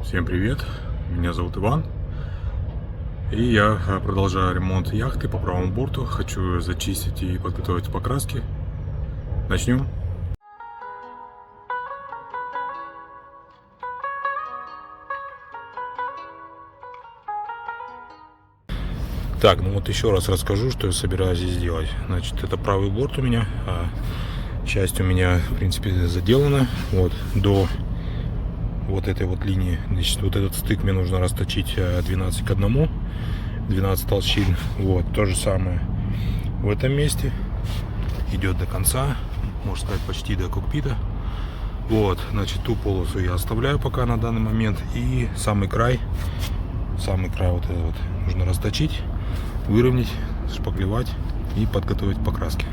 Всем привет, меня зовут Иван, и я продолжаю ремонт яхты по правому борту. Хочу зачистить и подготовить покраски. Начнем. Так, ну вот еще раз расскажу, что я собираюсь здесь делать. Значит, это правый борт у меня, часть у меня, в принципе, заделана. Вот, до вот этой вот линии. Значит, вот этот стык мне нужно расточить 12 к 1, 12 толщин. Вот, то же самое в этом месте. Идет до конца, можно сказать, почти до кокпита. Вот, значит, ту полосу я оставляю пока на данный момент. И самый край вот этот вот нужно расточить, выровнять, шпаклевать и подготовить к покраске.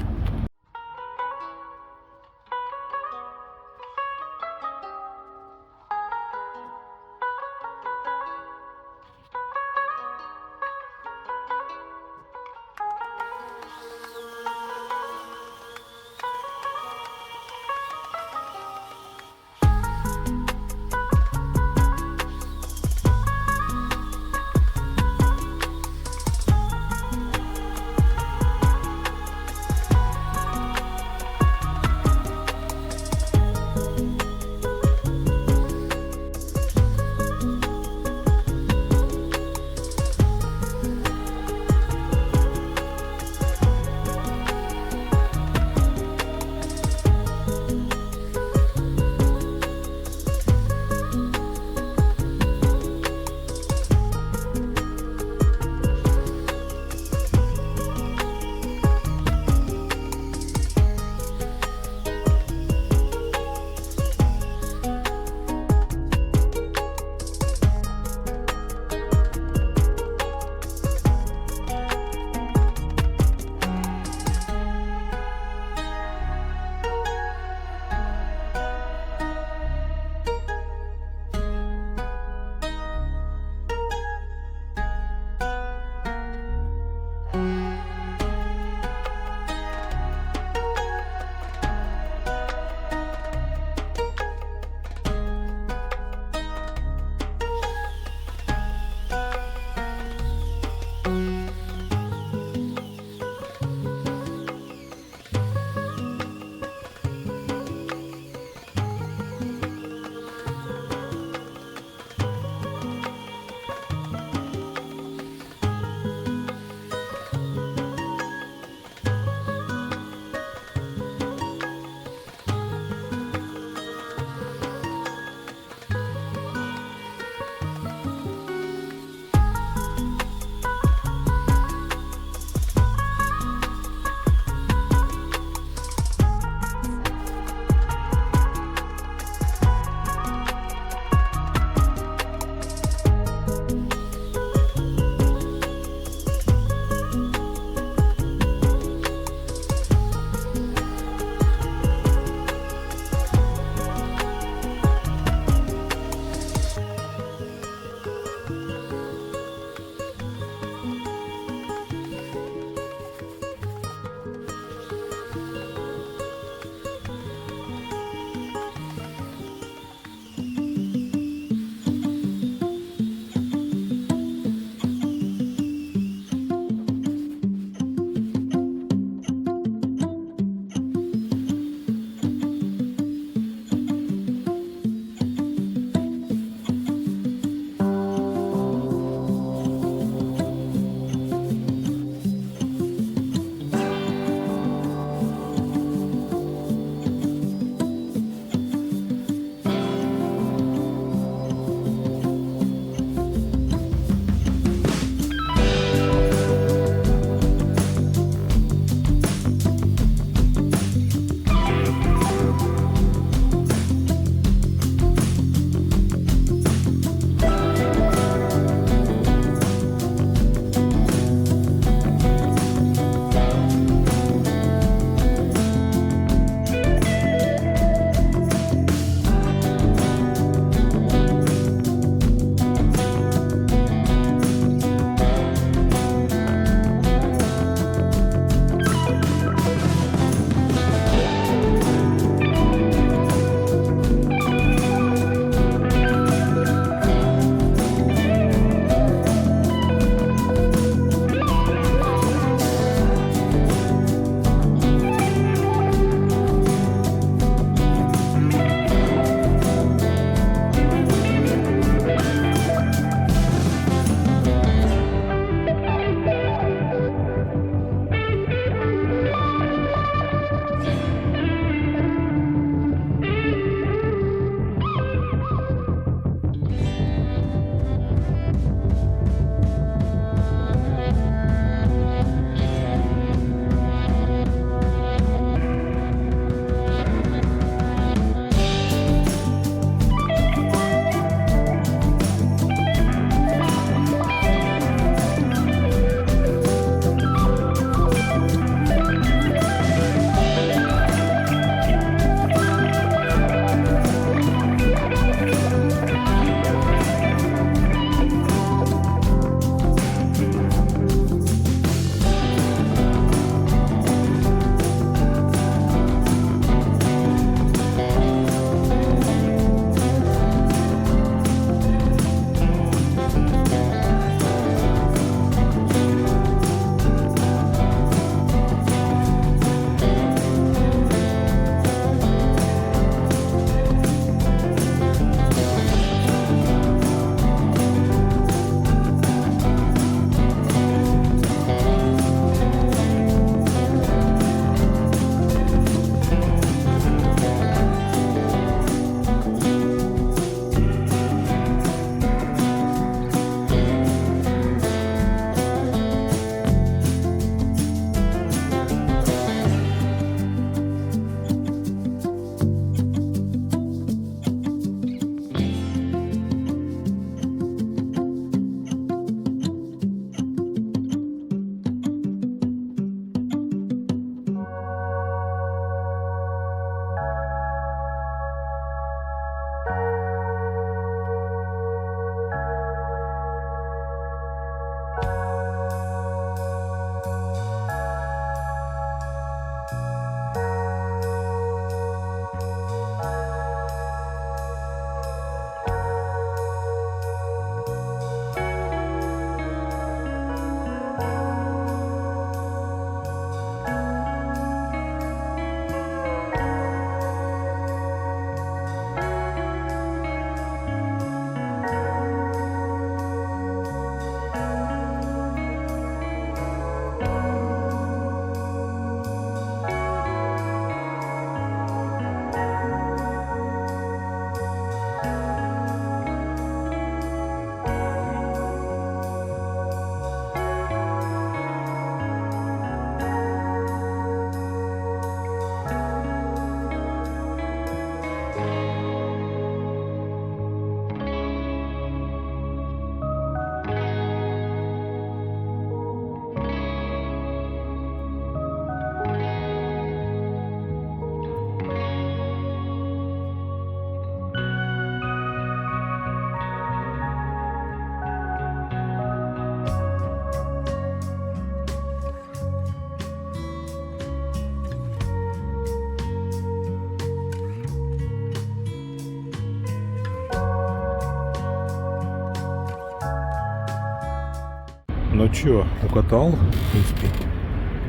Ну чё, укатал, в принципе,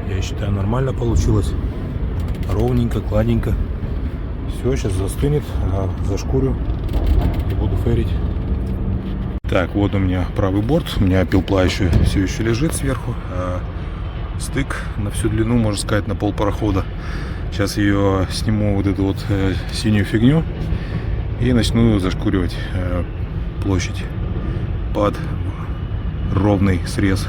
я считаю, нормально получилось. Ровненько, гладенько. Все, сейчас застынет, зашкурю и буду ферить. Так, вот у меня правый борт. У меня пилпла еще все еще лежит сверху. Стык на всю длину, можно сказать, на пол парохода. Сейчас ее сниму, вот эту вот синюю фигню, и начну зашкуривать площадь под ровный срез.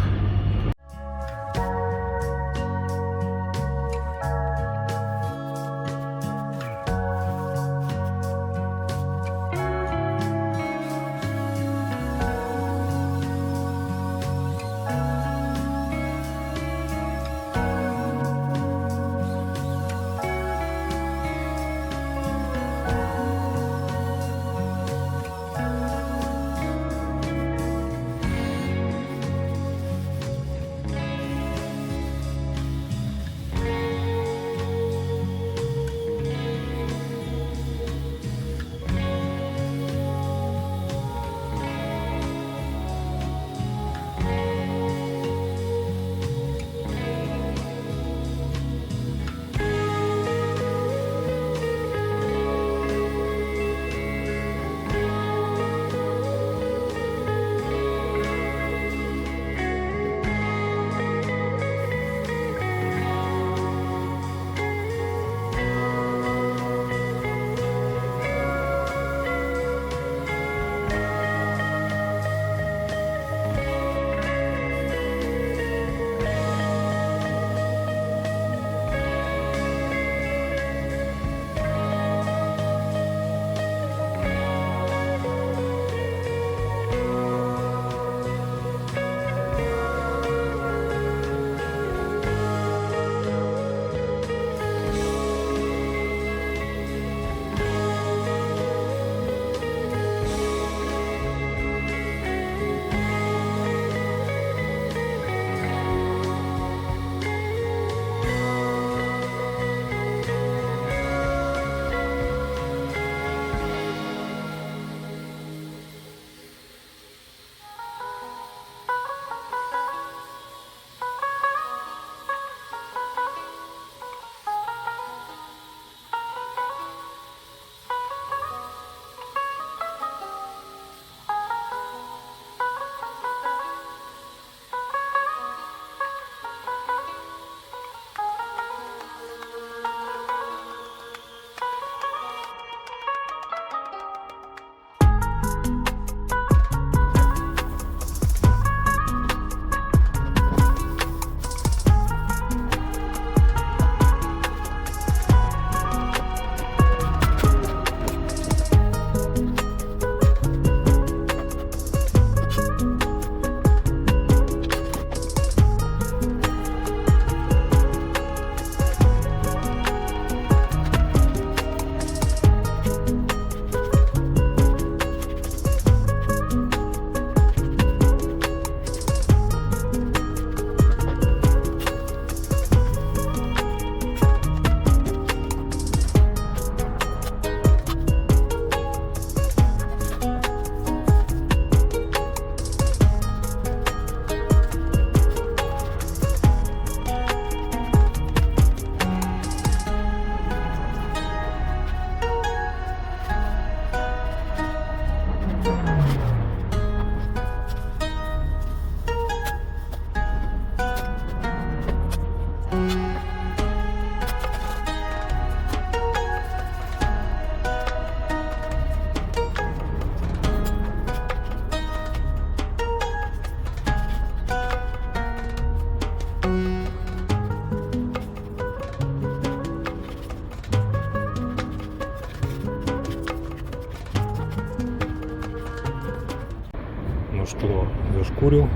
что зашкурил,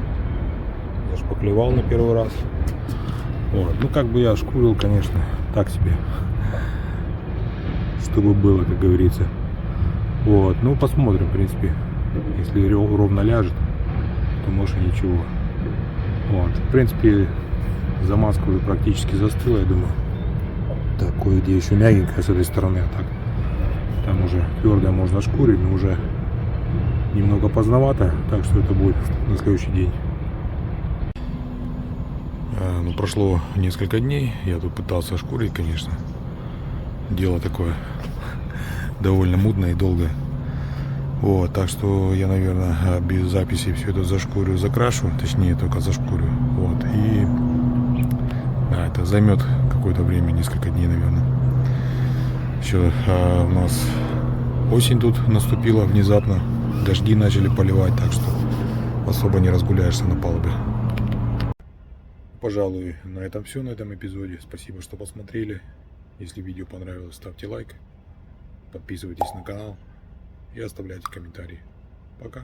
зашпаклевал на первый раз. Вот. Ну, как бы я шкурил, конечно, так себе, чтобы было, как говорится. Вот, ну, посмотрим, в принципе, если ровно ляжет, то может и ничего. Вот, в принципе, замазка уже практически застыла, я думаю. Так, кое-где еще мягенькая с этой стороны, а так там уже твердое можно шкурить, но уже немного поздновато, так что это будет на следующий день. Ну, прошло несколько дней, я тут пытался шкурить, конечно. Дело такое довольно мудное и долгое. Вот, так что я, наверное, без записи все это зашкурю, закрашу, точнее только зашкурю. Вот, и да, это займет какое-то время, несколько дней, наверное. Еще у нас осень тут наступила внезапно, дожди начали поливать, так что особо не разгуляешься на палубе. Пожалуй, на этом все, на этом эпизоде. Спасибо, что посмотрели. Если видео понравилось, ставьте лайк, подписывайтесь на канал и оставляйте комментарии. Пока.